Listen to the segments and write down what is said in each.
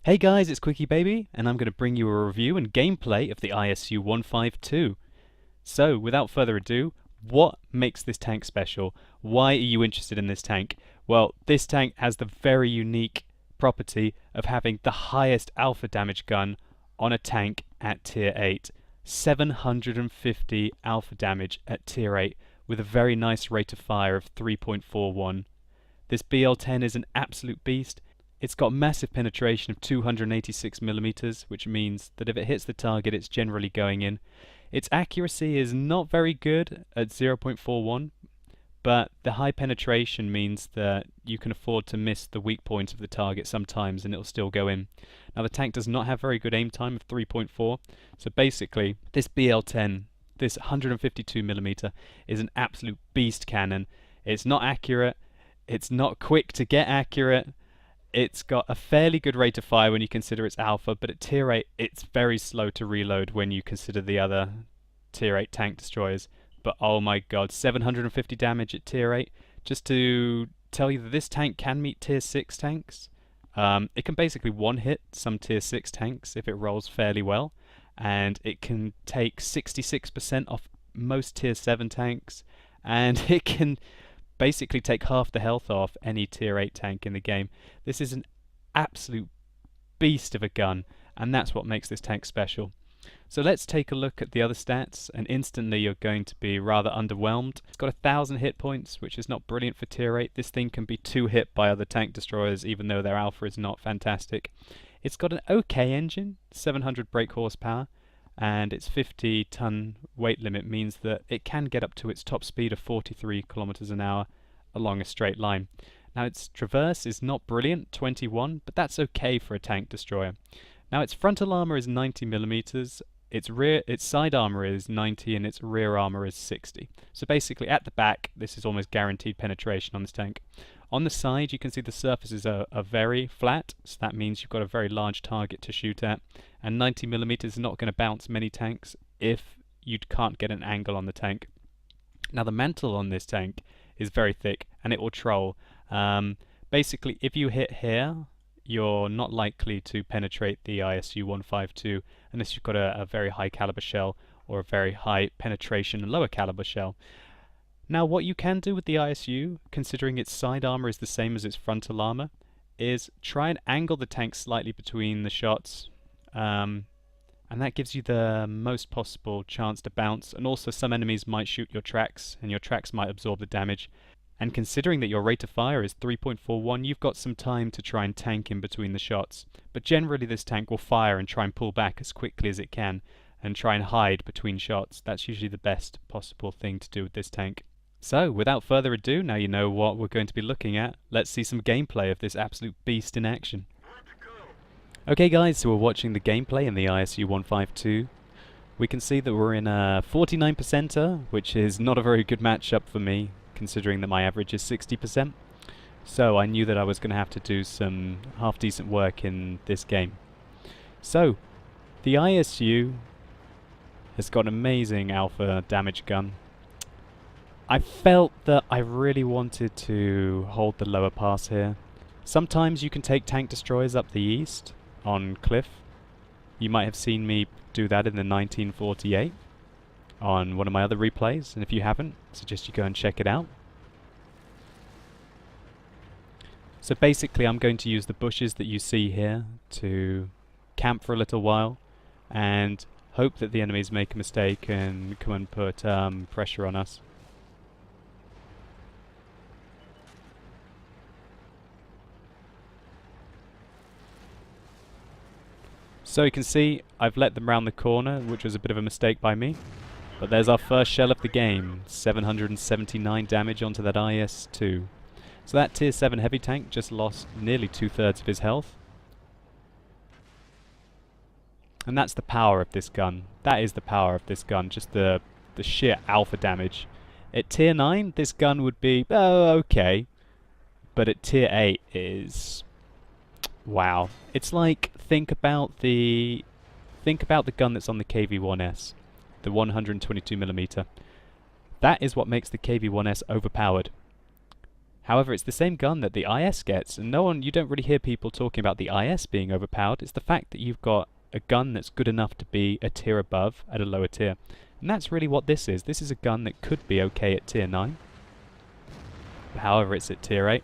Hey guys, it's Quickie Baby, and I'm going to bring you a review and gameplay of the ISU 152. So, without further ado, what makes this tank special? Why are you interested in this tank? Well, this tank has the very unique property of having the highest alpha damage gun on a tank at tier 8. 750 alpha damage at tier 8 with a very nice rate of fire of 3.41. This BL10 is an absolute beast. It's got massive penetration of 286mm, which means that if it hits the target, it's generally going in. Its accuracy is not very good at 0.41, but the high penetration means that you can afford to miss the weak point of the target sometimes and it'll still go in. Now the tank does not have very good aim time of 3.4, so basically this BL10, this 152mm, is an absolute beast cannon. It's not accurate, it's not quick to get accurate. It's got a fairly good rate of fire when you consider its alpha, but at tier 8 it's very slow to reload when you consider the other tier 8 tank destroyers. But oh my god, 750 damage at tier 8. Just to tell you that this tank can meet tier 6 tanks. It can basically one-hit some tier 6 tanks if it rolls fairly well, and it can take 66% off most tier 7 tanks, and it can basically take half the health off any tier 8 tank in the game. This is an absolute beast of a gun, and that's what makes this tank special. So let's take a look at the other stats, and instantly you're going to be rather underwhelmed. It's got 1,000 hit points, which is not brilliant for tier 8. This thing can be 2-hit by other tank destroyers, even though their alpha is not fantastic. It's got an okay engine, 700 brake horsepower, and its 50-ton weight limit means that it can get up to its top speed of 43 kilometers an hour along a straight line. Now its traverse is not brilliant, 21, but that's okay for a tank destroyer. Now its frontal armor is 90mm, its side armor is 90, and its rear armor is 60. So basically at the back this is almost guaranteed penetration on this tank. On the side you can see the surfaces are very flat, so that means you've got a very large target to shoot at, and 90mm is not going to bounce many tanks if you can't get an angle on the tank. Now the mantle on this tank is very thick and it will troll. Basically if you hit here, you're not likely to penetrate the ISU 152 unless you've got a very high caliber shell or a very high penetration lower caliber shell. Now what you can do with the ISU, considering its side armor is the same as its frontal armor, is try and angle the tank slightly between the shots, and that gives you the most possible chance to bounce, and also some enemies might shoot your tracks and your tracks might absorb the damage. And considering that your rate of fire is 3.41, you've got some time to try and tank in between the shots. But generally this tank will fire and try and pull back as quickly as it can and try and hide between shots. That's usually the best possible thing to do with this tank. So, without further ado, now you know what we're going to be looking at, let's see some gameplay of this absolute beast in action. Okay guys, so we're watching the gameplay in the ISU 152. We can see that we're in a 49%er, which is not a very good matchup for me, considering that my average is 60%. So I knew that I was going to have to do some half-decent work in this game. So, the ISU has got an amazing alpha damage gun. I felt that I really wanted to hold the lower pass here. Sometimes you can take tank destroyers up the east on cliff. You might have seen me do that in the 1948 on one of my other replays, and if you haven't, I suggest you go and check it out. So basically I'm going to use the bushes that you see here to camp for a little while and hope that the enemies make a mistake and come and put pressure on us. So you can see I've let them round the corner, which was a bit of a mistake by me. But there's our first shell of the game, 779 damage onto that IS-2. So that tier 7 heavy tank just lost nearly 2/3 of his health. And that's the power of this gun. That is the power of this gun, just the sheer alpha damage. At tier 9 this gun would be, oh, okay. But at tier 8 is... wow. It's like, think about the gun that's on the KV-1S. The 122mm. That is what makes the KV-1S overpowered. However, it's the same gun that the IS gets, and you don't really hear people talking about the IS being overpowered. It's the fact that you've got a gun that's good enough to be a tier above at a lower tier. And that's really what this is. This is a gun that could be okay at tier 9. However, it's at tier 8.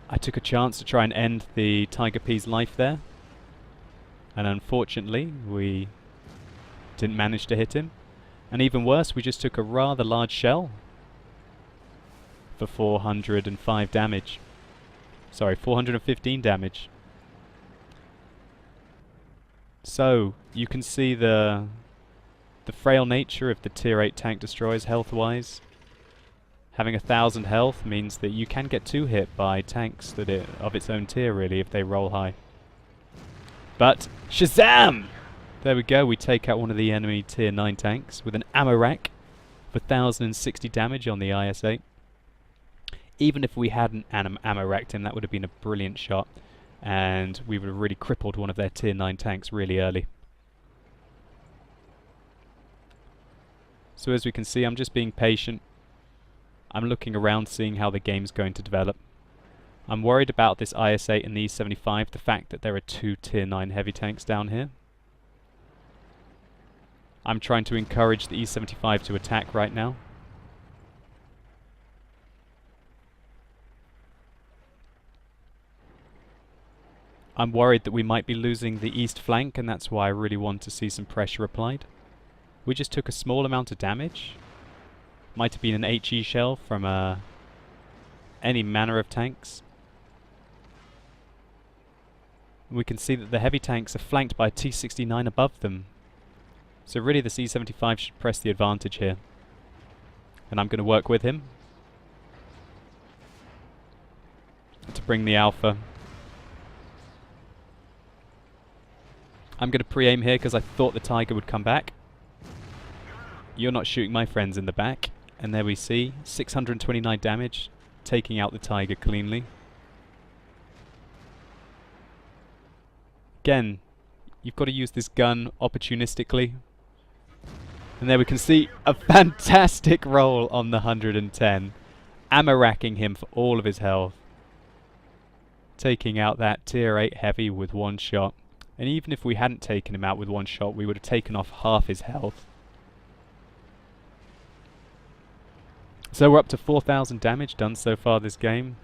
I took a chance to try and end the Tiger P's life there. And unfortunately, we didn't manage to hit him. And even worse, we just took a rather large shell for 405 damage. Sorry, 415 damage. So, you can see the frail nature of the tier 8 tank destroyers health-wise. Having 1,000 health means that you can get 2 hit by tanks that of its own tier, really, if they roll high. But, Shazam! There we go, we take out one of the enemy tier 9 tanks with an ammo rack for 1,060 damage on the IS-8. Even if we hadn't ammo racked him, that would have been a brilliant shot, and we would have really crippled one of their tier 9 tanks really early. So as we can see, I'm just being patient. I'm looking around, seeing how the game's going to develop. I'm worried about this IS-8 and the E75, the fact that there are 2 tier 9 heavy tanks down here. I'm trying to encourage the E75 to attack right now. I'm worried that we might be losing the east flank, and that's why I really want to see some pressure applied. We just took a small amount of damage. Might have been an HE shell from any manner of tanks. We can see that the heavy tanks are flanked by a T69 above them. So really the C75 should press the advantage here. And I'm going to work with him to bring the alpha. I'm going to pre-aim here because I thought the Tiger would come back. You're not shooting my friends in the back. And there we see 629 damage, taking out the Tiger cleanly. Again, you've got to use this gun opportunistically. And there we can see a fantastic roll on the 110. Ammo racking him for all of his health. Taking out that tier 8 heavy with one shot. And even if we hadn't taken him out with one shot, we would have taken off half his health. So we're up to 4,000 damage done so far this game.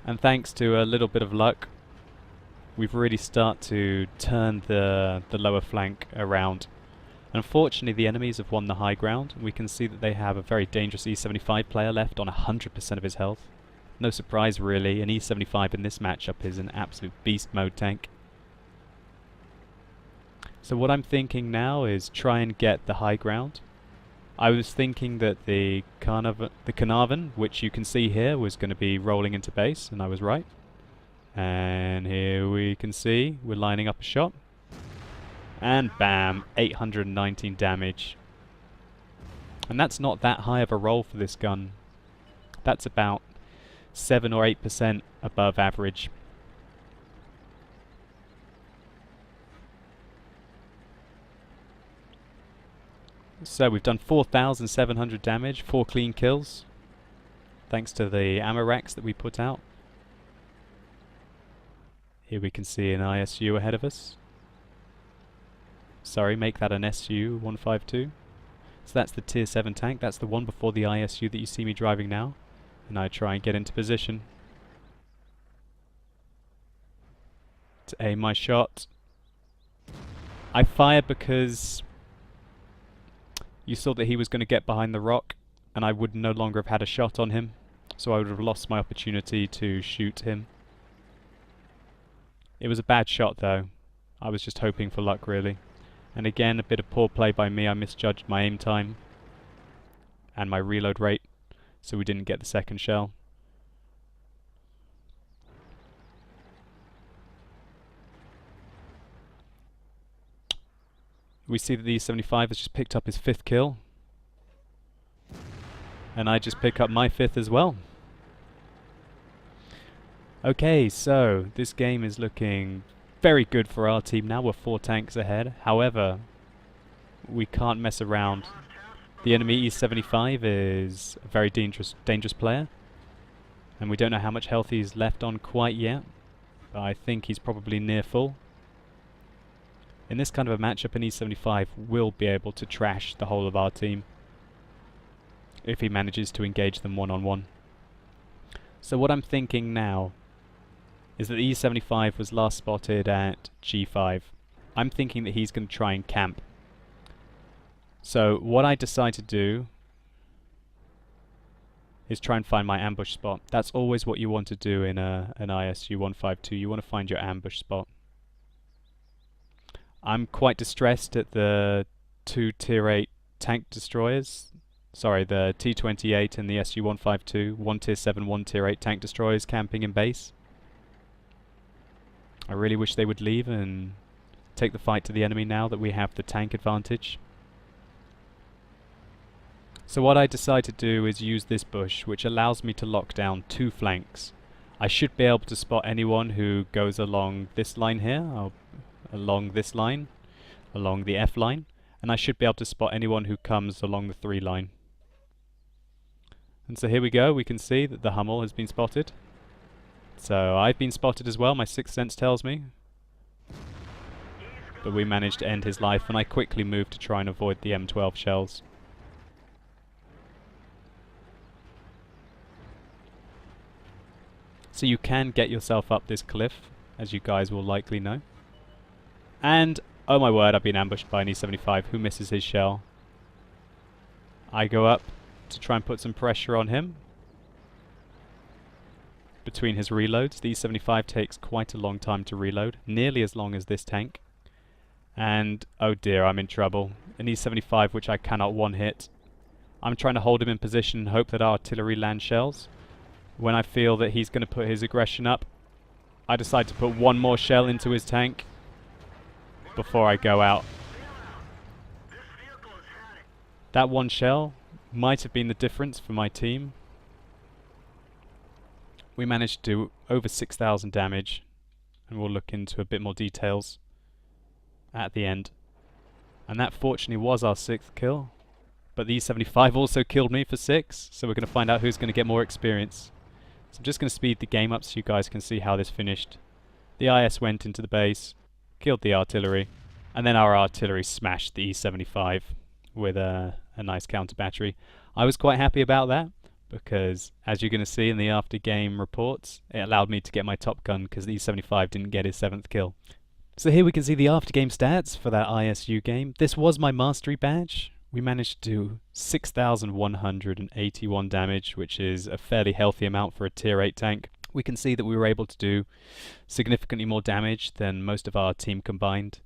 And thanks to a little bit of luck, we've really started to turn the lower flank around. Unfortunately, the enemies have won the high ground. We can see that they have a very dangerous E75 player left on 100% of his health. No surprise really, an E75 in this matchup is an absolute beast mode tank. So what I'm thinking now is try and get the high ground. I was thinking that the Carnarvon, which you can see here, was going to be rolling into base, and I was right. And here we can see we're lining up a shot. And bam, 819 damage. And that's not that high of a roll for this gun. That's about 7 or 8% above average. So we've done 4,700 damage, 4 clean kills, thanks to the ammo racks that we put out. Here we can see an ISU ahead of us. Sorry, make that an SU 152. So that's the tier 7 tank, that's the one before the ISU that you see me driving now. And I try and get into position to aim my shot. I fired because you saw that he was going to get behind the rock and I would no longer have had a shot on him, so I would have lost my opportunity to shoot him. It was a bad shot though. I was just hoping for luck really. And again, a bit of poor play by me. I misjudged my aim time and my reload rate, so we didn't get the second shell. We see that the E75 has just picked up his 5th kill. And I just pick up my 5th as well. Okay, so this game is looking very good for our team now. We're 4 tanks ahead. However, we can't mess around The enemy E75 is a very dangerous player, and we don't know how much health he's left on quite yet, but I think he's probably near full. In this kind of a matchup, an E75 will be able to trash the whole of our team if he manages to engage them one-on-one. So what I'm thinking now is that the E75 was last spotted at G5. I'm thinking that he's going to try and camp. So what I decide to do is try and find my ambush spot. That's always what you want to do in an ISU 152. You want to find your ambush spot. I'm quite distressed at the two tier 8 tank destroyers. Sorry, the T28 and the SU 152, one tier 7, one tier 8 tank destroyers camping in base. I really wish they would leave and take the fight to the enemy now that we have the tank advantage. So what I decide to do is use this bush, which allows me to lock down two flanks. I should be able to spot anyone who goes along this line here, along this line, along the F line, and I should be able to spot anyone who comes along the 3 line. And so here we go, we can see that the Hummel has been spotted. So I've been spotted as well, my sixth sense tells me. But we managed to end his life, and I quickly moved to try and avoid the M12 shells. So you can get yourself up this cliff, as you guys will likely know. And, oh my word, I've been ambushed by an E75 who misses his shell. I go up to try and put some pressure on him. Between his reloads, the E75 takes quite a long time to reload, nearly as long as this tank. And, oh dear, I'm in trouble. An E75 which I cannot one-hit. I'm trying to hold him in position and hope that artillery lands shells. When I feel that he's going to put his aggression up, I decide to put one more shell into his tank before I go out. That one shell might have been the difference for my team. We managed to do over 6,000 damage, and we'll look into a bit more details at the end. And that fortunately was our 6th kill, but the E75 also killed me for 6, so we're going to find out who's going to get more experience. So I'm just going to speed the game up so you guys can see how this finished. The IS went into the base, killed the artillery, and then our artillery smashed the E75 with a nice counter battery. I was quite happy about that, because as you're going to see in the after game reports, it allowed me to get my top gun because the E75 didn't get his 7th kill. So here we can see the after game stats for that ISU game. This was my mastery badge. We managed to do 6,181 damage, which is a fairly healthy amount for a tier 8 tank. We can see that we were able to do significantly more damage than most of our team combined.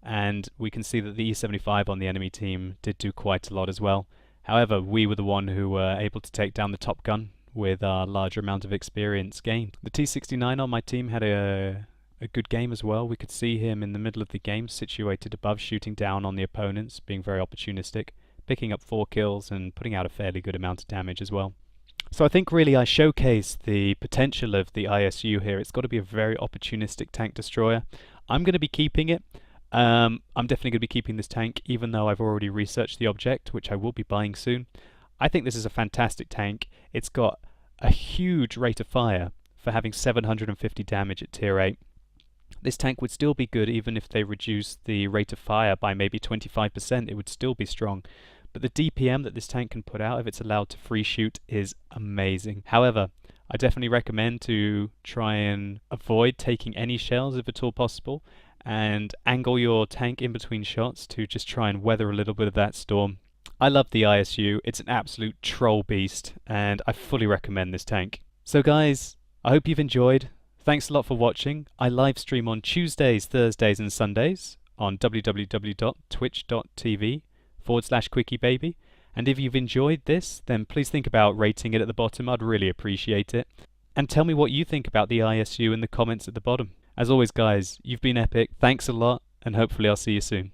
And we can see that the E75 on the enemy team did do quite a lot as well. However, we were the one who were able to take down the top gun with our larger amount of experience gained. The T69 on my team had a good game as well. We could see him in the middle of the game, situated above, shooting down on the opponents, being very opportunistic, picking up 4 kills and putting out a fairly good amount of damage as well. So I think really I showcased the potential of the ISU here. It's got to be a very opportunistic tank destroyer. I'm going to be keeping it. I'm definitely going to be keeping this tank, even though I've already researched the object, which I will be buying soon. I think this is a fantastic tank. It's got a huge rate of fire for having 750 damage at tier 8. This tank would still be good even if they reduced the rate of fire by maybe 25%. It would still be strong. But the DPM that this tank can put out if it's allowed to free shoot is amazing. However, I definitely recommend to try and avoid taking any shells if at all possible, and angle your tank in between shots to just try and weather a little bit of that storm. I love the ISU. It's an absolute troll beast, and I fully recommend this tank. So guys, I hope you've enjoyed. Thanks a lot for watching. I live stream on Tuesdays, Thursdays and Sundays on www.twitch.tv/QuickieBaby. And if you've enjoyed this, then please think about rating it at the bottom. I'd really appreciate it. And tell me what you think about the ISU in the comments at the bottom. As always guys, you've been epic. Thanks a lot, and hopefully I'll see you soon.